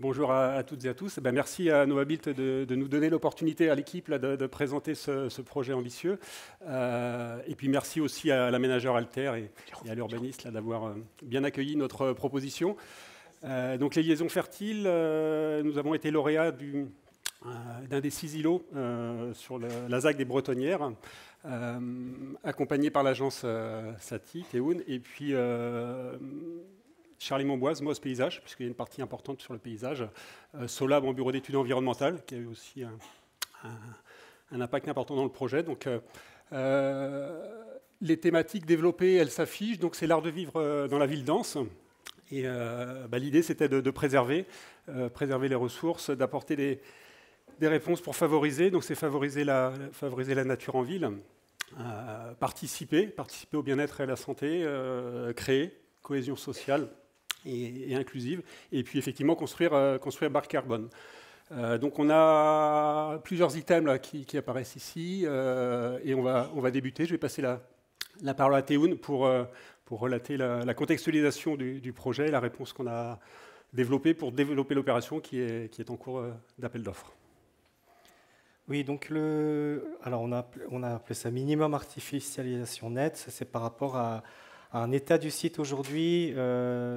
Bonjour à toutes et à tous. Merci à Novabuild de nous donner l'opportunité à l'équipe de présenter ce projet ambitieux. Et puis merci aussi à l'aménageur Alter et à l'urbaniste d'avoir bien accueilli notre proposition. Donc les liaisons fertiles, nous avons été lauréats d'un des 6 îlots sur la ZAC des Bretonnières, accompagné par l'agence Saty, Théoun, et puis Charlie Monboise, Moz Paysage, puisqu'il y a une partie importante sur le paysage, Solab en bureau d'études environnementales, qui a eu aussi un impact important dans le projet. Donc, les thématiques développées, elles s'affichent. Donc, c'est l'art de vivre dans la ville dense. Et l'idée, c'était de préserver les ressources, d'apporter des réponses pour favoriser. Donc, c'est favoriser la nature en ville, participer au bien-être et à la santé, créer cohésion sociale et inclusive, et puis effectivement construire barre carbone. Donc on a plusieurs items là, qui apparaissent ici, et on va débuter. Je vais passer la parole à Théoun pour relater la contextualisation du projet, la réponse qu'on a développée pour développer l'opération qui est en cours d'appel d'offres. Oui, donc alors on a appelé ça minimum artificialisation nette. C'est par rapport à un état du site aujourd'hui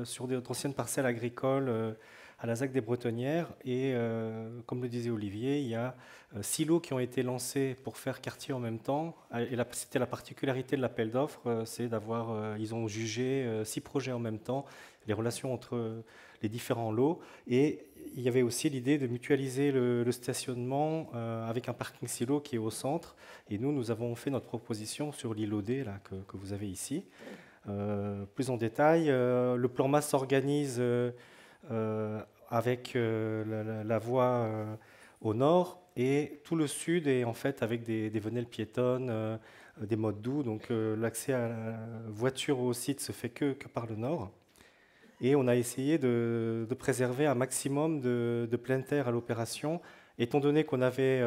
sur d'anciennes parcelles agricoles à la ZAC des Bretonnières. Et comme le disait Olivier, il y a 6 lots qui ont été lancés pour faire quartier en même temps. Et c'était la particularité de l'appel d'offres, c'est ils ont jugé 6 projets en même temps, les relations entre les différents lots. Et il y avait aussi l'idée de mutualiser le stationnement avec un parking silo qui est au centre. Et nous avons fait notre proposition sur l'îlot D là, que vous avez ici. Plus en détail, le plan masse s'organise avec la voie au nord et tout le sud est en fait avec des venelles piétonnes, des modes doux. Donc l'accès à la voiture au site se fait que par le nord. Et on a essayé de préserver un maximum de plein air à l'opération. Étant donné qu'on avait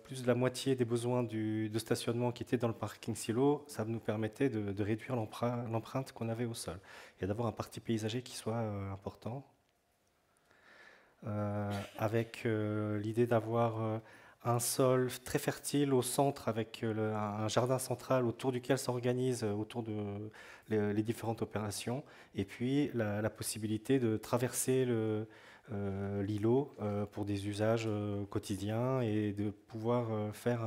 plus de la moitié des besoins de stationnement qui étaient dans le parking silo, ça nous permettait de réduire l'empreinte qu'on avait au sol et d'avoir un parti paysager qui soit important. Avec l'idée d'avoir un sol très fertile au centre avec un jardin central autour duquel s'organisent autour de les différentes opérations, et puis la possibilité de traverser l'îlot pour des usages quotidiens et de pouvoir faire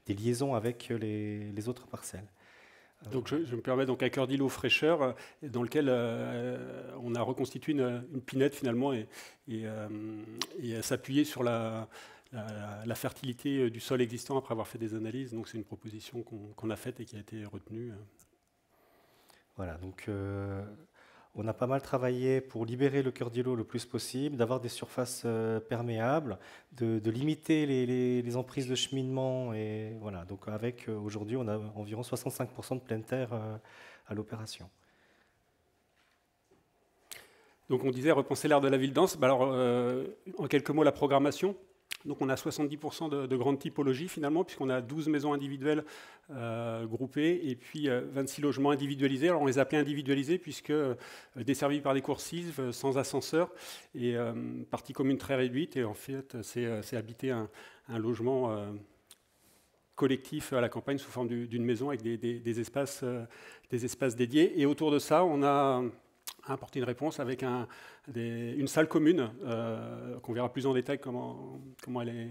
des liaisons avec les autres parcelles. Donc je me permets donc à cœur d'îlot fraîcheur, dans lequel on a reconstitué une pinette finalement et s'appuyer sur la fertilité du sol existant après avoir fait des analyses. Donc c'est une proposition qu'on a faite et qui a été retenue. Voilà, donc on a pas mal travaillé pour libérer le cœur d'îlot le plus possible, d'avoir des surfaces perméables, de limiter les emprises de cheminement. Et voilà, donc aujourd'hui, on a environ 65% de plein air à l'opération. Donc on disait repenser l'air de la ville dense. Alors, en quelques mots, la programmation. Donc on a 70% de grandes typologies finalement, puisqu'on a 12 maisons individuelles groupées et puis 26 logements individualisés. Alors on les appelait individualisés puisque desservis par des coursives, sans ascenseur et partie commune très réduite. Et en fait, c'est habiter un logement collectif à la campagne sous forme d'une maison avec des espaces dédiés. Et autour de ça, on a apporter une réponse avec une salle commune, qu'on verra plus en détail comment elle est,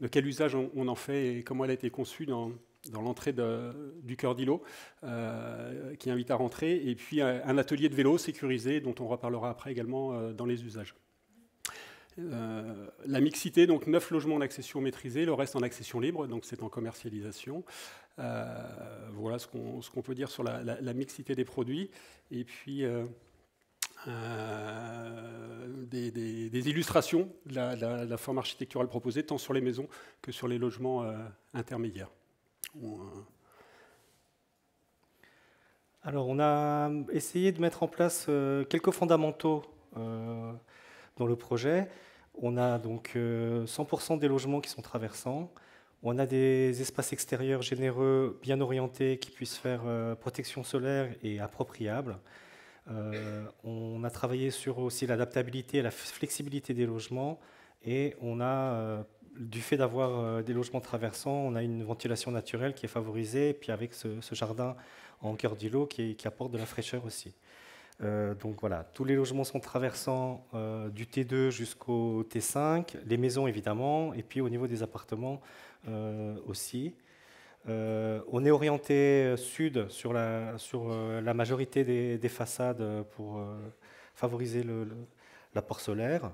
de quel usage on en fait et comment elle a été conçue dans l'entrée du cœur d'îlot, qui invite à rentrer, et puis un atelier de vélo sécurisé dont on reparlera après également dans les usages. La mixité, donc 9 logements en accession maîtrisée, le reste en accession libre, donc c'est en commercialisation. Voilà ce qu'on peut dire sur la mixité des produits. Et puis des illustrations de la forme architecturale proposée, tant sur les maisons que sur les logements intermédiaires. Alors, on a essayé de mettre en place quelques fondamentaux dans le projet. On a donc 100% des logements qui sont traversants. On a des espaces extérieurs généreux, bien orientés, qui puissent faire protection solaire et appropriables. On a travaillé sur aussi l'adaptabilité et la flexibilité des logements, et on a, du fait d'avoir des logements traversants, on a une ventilation naturelle qui est favorisée, et puis avec ce jardin en cœur d'îlot qui apporte de la fraîcheur aussi. Donc voilà, tous les logements sont traversants du T2 jusqu'au T5, les maisons évidemment, et puis au niveau des appartements aussi. On est orienté sud sur la majorité des façades pour favoriser l'apport solaire,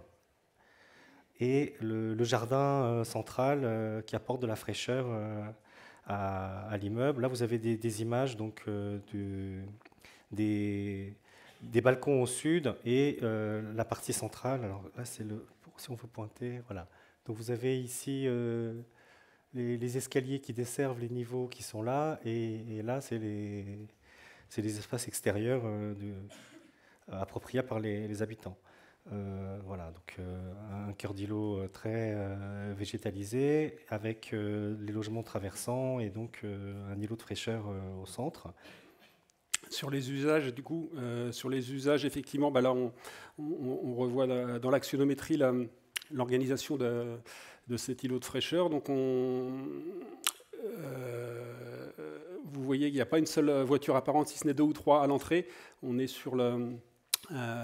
et le jardin central qui apporte de la fraîcheur à l'immeuble. Là, vous avez des images donc, des balcons au sud et la partie centrale. Alors là, c'est si on veut pointer, voilà. Donc vous avez ici les escaliers qui desservent les niveaux qui sont là, et là, c'est les espaces extérieurs appropriés par les habitants. Voilà, donc un cœur d'îlot très végétalisé, avec les logements traversants, et donc un îlot de fraîcheur au centre. Sur les usages, du coup, effectivement, bah là, on revoit dans l'axonométrie l'organisation de cet îlot de fraîcheur. Donc, vous voyez qu'il n'y a pas une seule voiture apparente, si ce n'est 2 ou 3 à l'entrée. On est sur un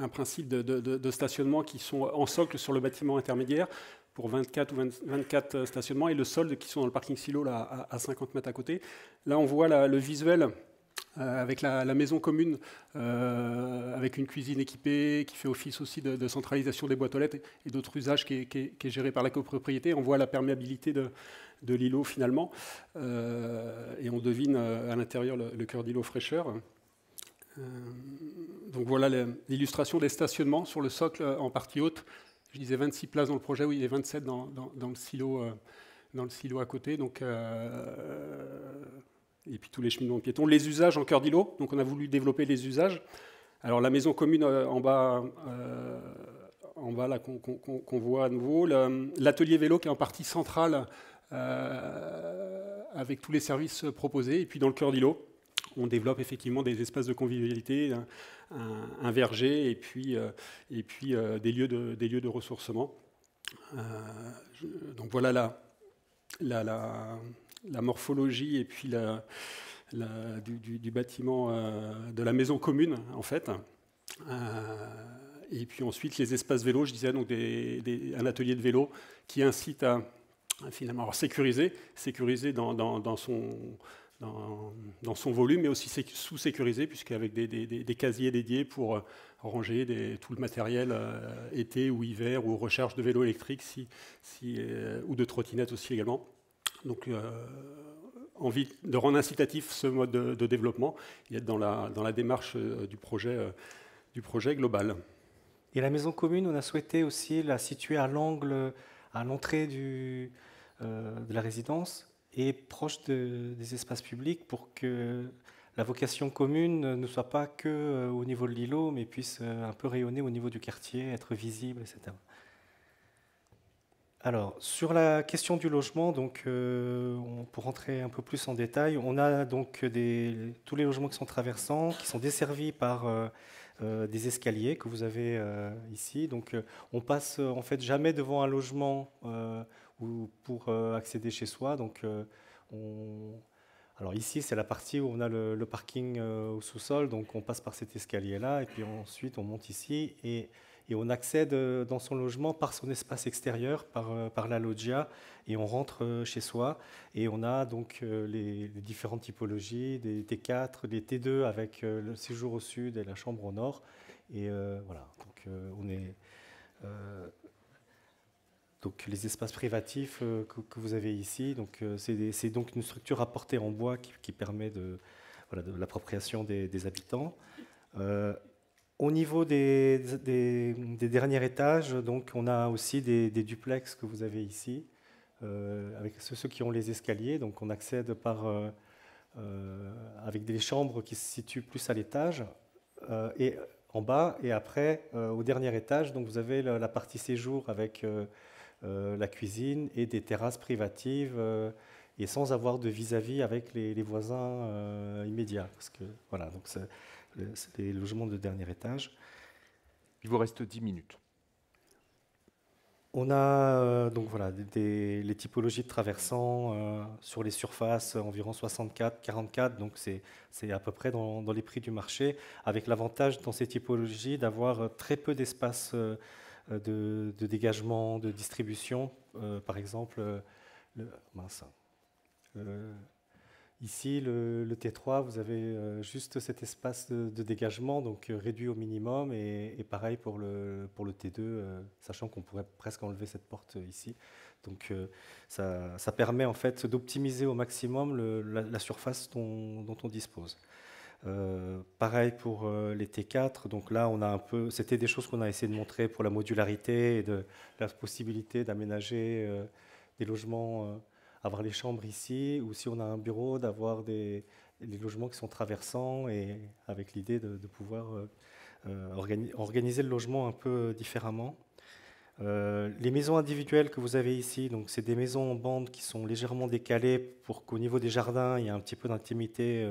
principe de stationnement qui sont en socle sur le bâtiment intermédiaire pour 24 ou 24 stationnements, et le sol qui sont dans le parking silo là, à 50 mètres à côté. Là, on voit le visuel avec la maison commune, avec une cuisine équipée qui fait office aussi de centralisation des boîtes aux lettres et d'autres usages qui est géré par la copropriété. On voit la perméabilité de l'îlot finalement, et on devine à l'intérieur le cœur d'îlot fraîcheur. Donc voilà l'illustration des stationnements sur le socle en partie haute. Je disais 26 places dans le projet, oui, il y a 27 dans le silo à côté. Donc, et puis tous les cheminements de piétons. Les usages en cœur d'îlot, donc on a voulu développer les usages. Alors la maison commune en bas là, qu'on voit à nouveau, l'atelier vélo qui est en partie centrale avec tous les services proposés. Et puis dans le cœur d'îlot, on développe effectivement des espaces de convivialité, un verger, et puis des lieux de ressourcement. Donc voilà la morphologie et puis du bâtiment de la maison commune, en fait. Et puis ensuite les espaces vélos, je disais, donc un atelier de vélo qui incite à finalement sécuriser dans son volume, mais aussi sous-sécurisé, puisqu'avec des casiers dédiés pour ranger tout le matériel été ou hiver, ou recharge de vélos électriques ou de trottinettes aussi également. Donc, envie de rendre incitatif ce mode de développement et être dans la démarche du projet global. Et la maison commune, on a souhaité aussi la situer à l'angle, à l'entrée de la résidence, et proche des espaces publics, pour que la vocation commune ne soit pas que au niveau de l'îlot, mais puisse un peu rayonner au niveau du quartier, être visible, etc. Alors, sur la question du logement, donc, pour rentrer un peu plus en détail, on a donc tous les logements qui sont traversants, qui sont desservis par des escaliers que vous avez ici. Donc, on passe en fait jamais devant un logement pour accéder chez soi. Donc, alors ici, c'est la partie où on a le parking au sous-sol. Donc, on passe par cet escalier-là, et puis ensuite, on monte ici, et on accède dans son logement par son espace extérieur, par la loggia, et on rentre chez soi. Et on a donc les différentes typologies, des T4, des T2 avec le séjour au sud et la chambre au nord. Et voilà, donc on est... Donc les espaces privatifs que vous avez ici, donc c'est donc une structure apportée en bois qui permet de l'appropriation des habitants. Au niveau des derniers étages, donc on a aussi des duplex que vous avez ici, avec ceux qui ont les escaliers. Donc on accède avec des chambres qui se situent plus à l'étage et en bas, et après au dernier étage, donc vous avez la partie séjour avec la cuisine et des terrasses privatives et sans avoir de vis-à-vis avec les voisins immédiats. Parce que, voilà, donc c'est les logements de dernier étage. Il vous reste 10 minutes. On a donc voilà, les typologies de traversants sur les surfaces environ 64, 44, donc c'est à peu près dans les prix du marché, avec l'avantage dans ces typologies d'avoir très peu d'espace de dégagement, de distribution. Par exemple, mince, ici, le T3, vous avez juste cet espace de dégagement, donc réduit au minimum, et pareil pour le T2, sachant qu'on pourrait presque enlever cette porte ici. Donc ça permet en fait d'optimiser au maximum la surface dont on dispose. Pareil pour les T4, donc là on a un peu, c'était des choses qu'on a essayé de montrer pour la modularité et la possibilité d'aménager des logements, avoir les chambres ici, ou si on a un bureau, d'avoir les logements qui sont traversants, et avec l'idée de pouvoir organiser le logement un peu différemment. Les maisons individuelles que vous avez ici, donc c'est des maisons en bande qui sont légèrement décalées pour qu'au niveau des jardins, il y ait un petit peu d'intimité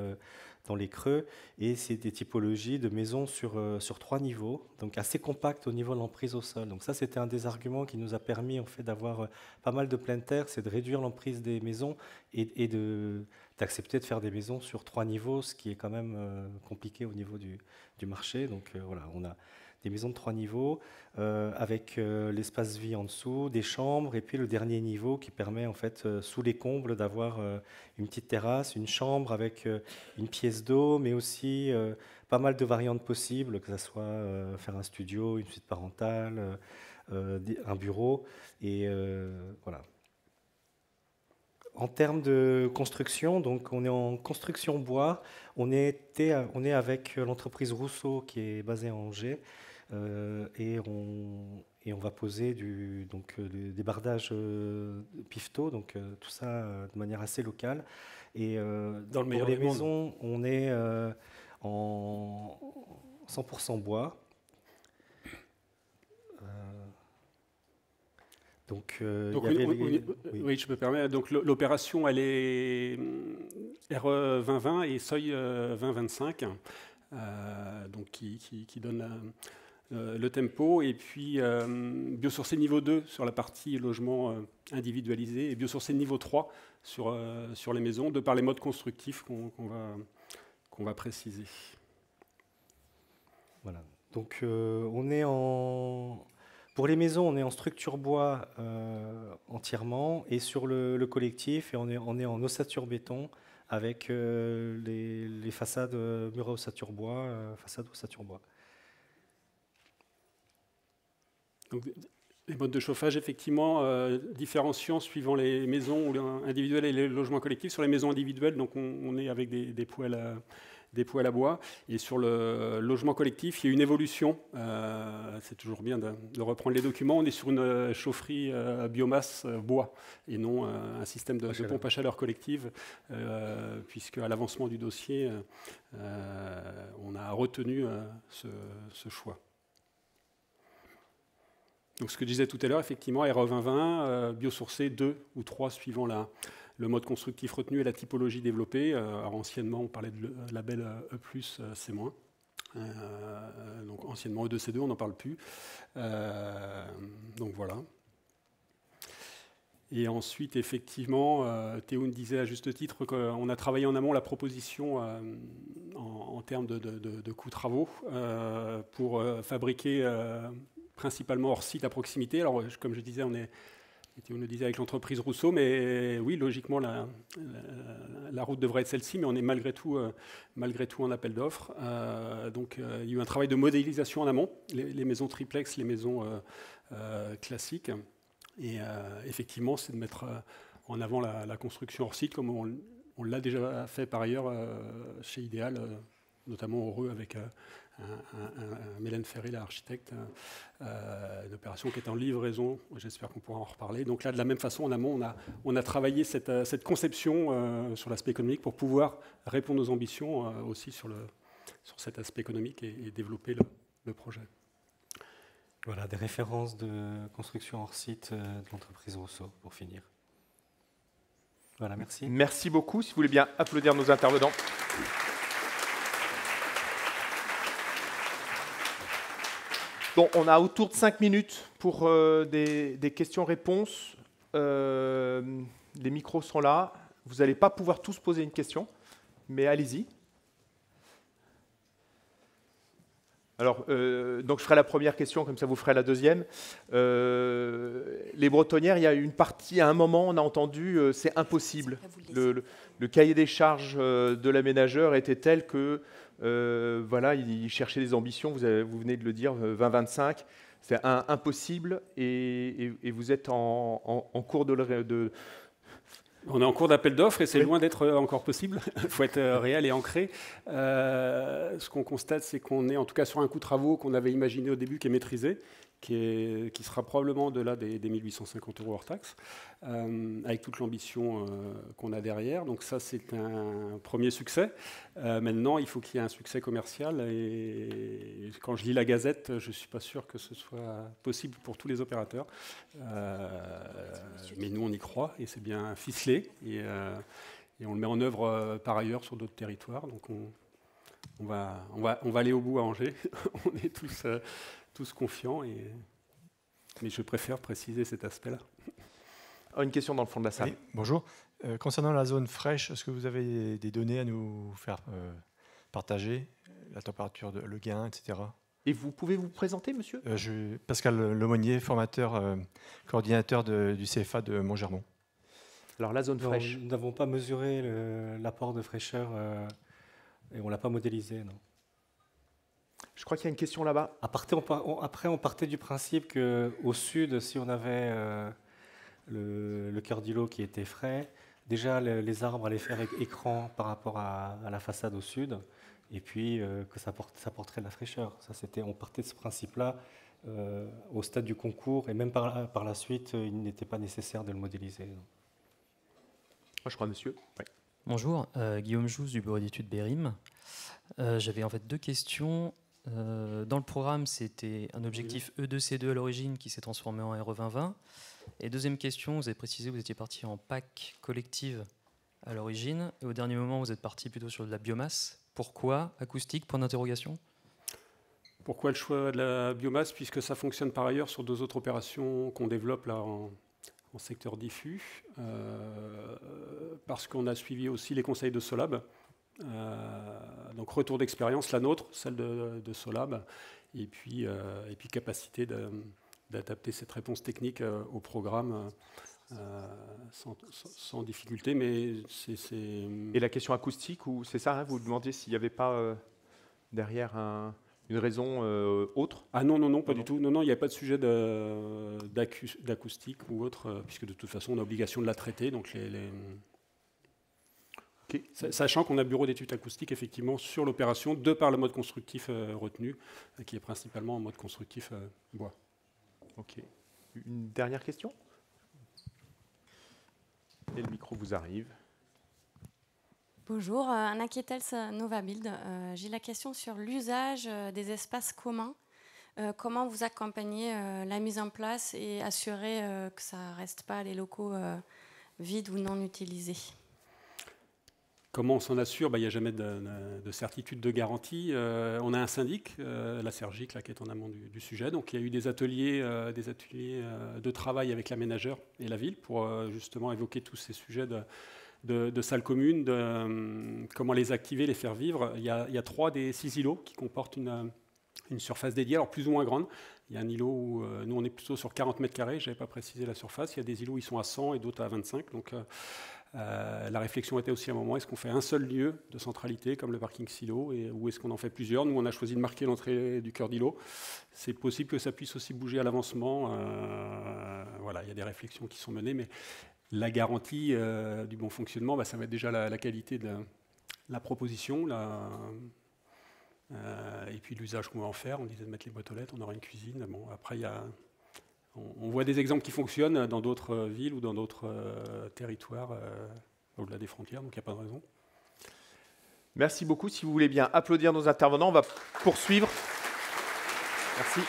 dans les creux, et c'est des typologies de maisons sur 3 niveaux, donc assez compactes au niveau de l'emprise au sol. Donc ça, c'était un des arguments qui nous a permis en fait d'avoir pas mal de pleine terre, c'est de réduire l'emprise des maisons et d'accepter de faire des maisons sur 3 niveaux, ce qui est quand même compliqué au niveau du marché. Donc voilà, on a des maisons de 3 niveaux, avec l'espace vie en dessous, des chambres, et puis le dernier niveau qui permet en fait, sous les combles, d'avoir une petite terrasse, une chambre avec une pièce d'eau, mais aussi pas mal de variantes possibles, que ce soit faire un studio, une suite parentale, un bureau, et voilà. En termes de construction, donc on est en construction bois, on est avec l'entreprise Rousseau qui est basée à Angers, et on va poser des bardages pivot, donc tout ça de manière assez locale. Et Dans le meilleur pour les des mondes. maisons, on est en 100% bois. Donc, Donc, il y avait oui, je me permets. Donc, l'opération, elle est RE 2020 et Seuil 2025, donc qui donne le tempo. Et puis, biosourcé niveau 2 sur la partie logement individualisé, et biosourcé niveau 3 sur les maisons, de par les modes constructifs qu'on va préciser. Voilà. Donc, pour les maisons, on est en structure bois entièrement, et sur le collectif, et on est en ossature béton avec les façades murs à ossature bois, façades ossature bois. Donc, les modes de chauffage, effectivement, différenciant suivant les maisons individuelles et les logements collectifs. Sur les maisons individuelles, donc on est avec des poêles à bois. Et sur le logement collectif, il y a une évolution. C'est toujours bien de reprendre les documents. On est sur une chaufferie à biomasse bois, et non un système de pompe à chaleur collective, puisque à l'avancement du dossier, on a retenu ce choix. Donc, ce que je disais tout à l'heure, effectivement, RE 2020, biosourcé 2 ou 3 suivant le mode constructif retenu et la typologie développée. Alors, anciennement, on parlait de label E+, C-. Donc, anciennement E2, C2, on n'en parle plus. Donc, voilà. Et ensuite, effectivement, Théo nous disait à juste titre qu'on a travaillé en amont la proposition en termes de coûts travaux pour fabriquer principalement hors site à proximité. Alors, comme je disais, Théo nous disait avec l'entreprise Rousseau, mais oui, logiquement, la route devrait être celle-ci, mais on est malgré tout en appel d'offres. Donc, il y a eu un travail de modélisation en amont, les maisons triplex, les maisons classiques. Et effectivement, c'est de mettre en avant la construction hors site, comme on l'a déjà fait par ailleurs chez Idéal, notamment Heureux avec Mélène Ferry, l'architecte, une opération qui est en livraison. J'espère qu'on pourra en reparler. Donc là, de la même façon, en amont, on a travaillé cette conception sur l'aspect économique pour pouvoir répondre aux ambitions aussi sur cet aspect économique et développer le projet. Voilà, des références de construction hors site de l'entreprise Rousseau, pour finir. Voilà, merci. Merci beaucoup. Si vous voulez bien applaudir nos intervenants. Donc, on a autour de 5 minutes pour des questions-réponses. Les micros sont là. Vous n'allez pas pouvoir tous poser une question, mais allez-y. Alors, donc je ferai la première question, comme ça vous ferez la deuxième. Les bretonnières, il y a une partie, à un moment, on a entendu, c'est impossible. Le cahier des charges de l'aménageur était tel que, voilà, il cherchait des ambitions, vous venez de le dire, 2025. C'est impossible et vous êtes en cours de... On est en cours d'appel d'offres et c'est Oui. loin d'être encore possible. Il faut être réel et ancré. Ce qu'on constate, c'est qu'on est en tout cas sur un coût de travaux qu'on avait imaginé au début, qui est maîtrisé, qui sera probablement au-delà des 1850 € hors taxe, avec toute l'ambition qu'on a derrière. Donc ça, c'est un premier succès. Maintenant, il faut qu'il y ait un succès commercial. Et quand je lis la Gazette, je ne suis pas sûr que ce soit possible pour tous les opérateurs. Mais nous, on y croit et c'est bien ficelé. Et on le met en œuvre par ailleurs sur d'autres territoires. Donc on va aller au bout à Angers. On est tous confiants. Mais je préfère préciser cet aspect-là. Une question dans le fond de la salle. Oui, bonjour. Concernant la zone fraîche, est-ce que vous avez des données à nous faire partager? La température, le gain, etc. Et vous pouvez vous présenter, monsieur? Pascal Lemonnier, formateur, coordinateur du CFA de Montgermont. Alors, la zone Non, fraîche. nous n'avons pas mesuré l'apport de fraîcheur et on ne l'a pas modélisé. Non. Je crois qu'il y a une question là-bas. Après, on partait du principe qu'au sud, si on avait le cœur d'îlot qui était frais, déjà les arbres allaient faire écran par rapport à la façade au sud, et puis que ça porterait de la fraîcheur. On partait de ce principe-là au stade du concours, et même par la suite, il n'était pas nécessaire de le modéliser. Non. Moi, je crois, monsieur. Oui. Bonjour, Guillaume Jousse du bureau d'études Bérim. J'avais en fait deux questions. Dans le programme, c'était un objectif E2C2 à l'origine qui s'est transformé en RE 2020. Et deuxième question, vous avez précisé que vous étiez parti en PAC collective à l'origine. Et au dernier moment, vous êtes parti plutôt sur de la biomasse. Pourquoi acoustique? Point d'interrogation. Pourquoi le choix de la biomasse? Puisque ça fonctionne par ailleurs sur deux autres opérations qu'on développe là en secteur diffus. Parce qu'on a suivi aussi les conseils de Solab. Donc retour d'expérience, la nôtre, celle de Solab, et puis capacité d'adapter cette réponse technique au programme sans difficulté. Mais Et la question acoustique, c'est ça, hein, vous demandiez s'il n'y avait pas derrière une raison autre? Ah non, pas du tout. Non, il n'y a pas de sujet d'acoustique ou autre, puisque de toute façon on a obligation de la traiter. Donc Okay. Sachant qu'on a bureau d'études acoustiques effectivement sur l'opération, de par le mode constructif retenu, qui est principalement en mode constructif bois. Ok. Une dernière question? Et le micro vous arrive. Bonjour, Anna Kietels, Novabuild. J'ai la question sur l'usage des espaces communs. Comment vous accompagnez la mise en place et assurer que ça ne reste pas les locaux vides ou non utilisés? Comment on s'en assure? Il n'y a jamais de certitude de garantie. On a un syndic, la Sergic, qui est en amont du sujet. Donc il y a eu des ateliers de travail avec l'aménageur et la ville pour justement évoquer tous ces sujets de salles communes, de comment les activer, les faire vivre. Il y a 3 des 6 îlots qui comportent une surface dédiée, alors plus ou moins grande. Il y a un îlot où nous on est plutôt sur 40 mètres carrés, je n'avais pas précisé la surface. Il y a des îlots où ils sont à 100 et d'autres à 25. Donc la réflexion était aussi à un moment, est-ce qu'on fait un seul lieu de centralité comme le parking silo ou est-ce qu'on en fait plusieurs? Nous on a choisi de marquer l'entrée du cœur d'îlot. C'est possible que ça puisse aussi bouger à l'avancement. Voilà, il y a des réflexions qui sont menées, mais la garantie du bon fonctionnement, ça va être déjà la qualité de la proposition, et puis l'usage qu'on va en faire. On disait de mettre les boîtes aux lettres, on aura une cuisine. Bon, après, on voit des exemples qui fonctionnent dans d'autres villes ou dans d'autres territoires au-delà des frontières, donc il n'y a pas de raison. Merci beaucoup. Si vous voulez bien applaudir nos intervenants, on va poursuivre. Merci.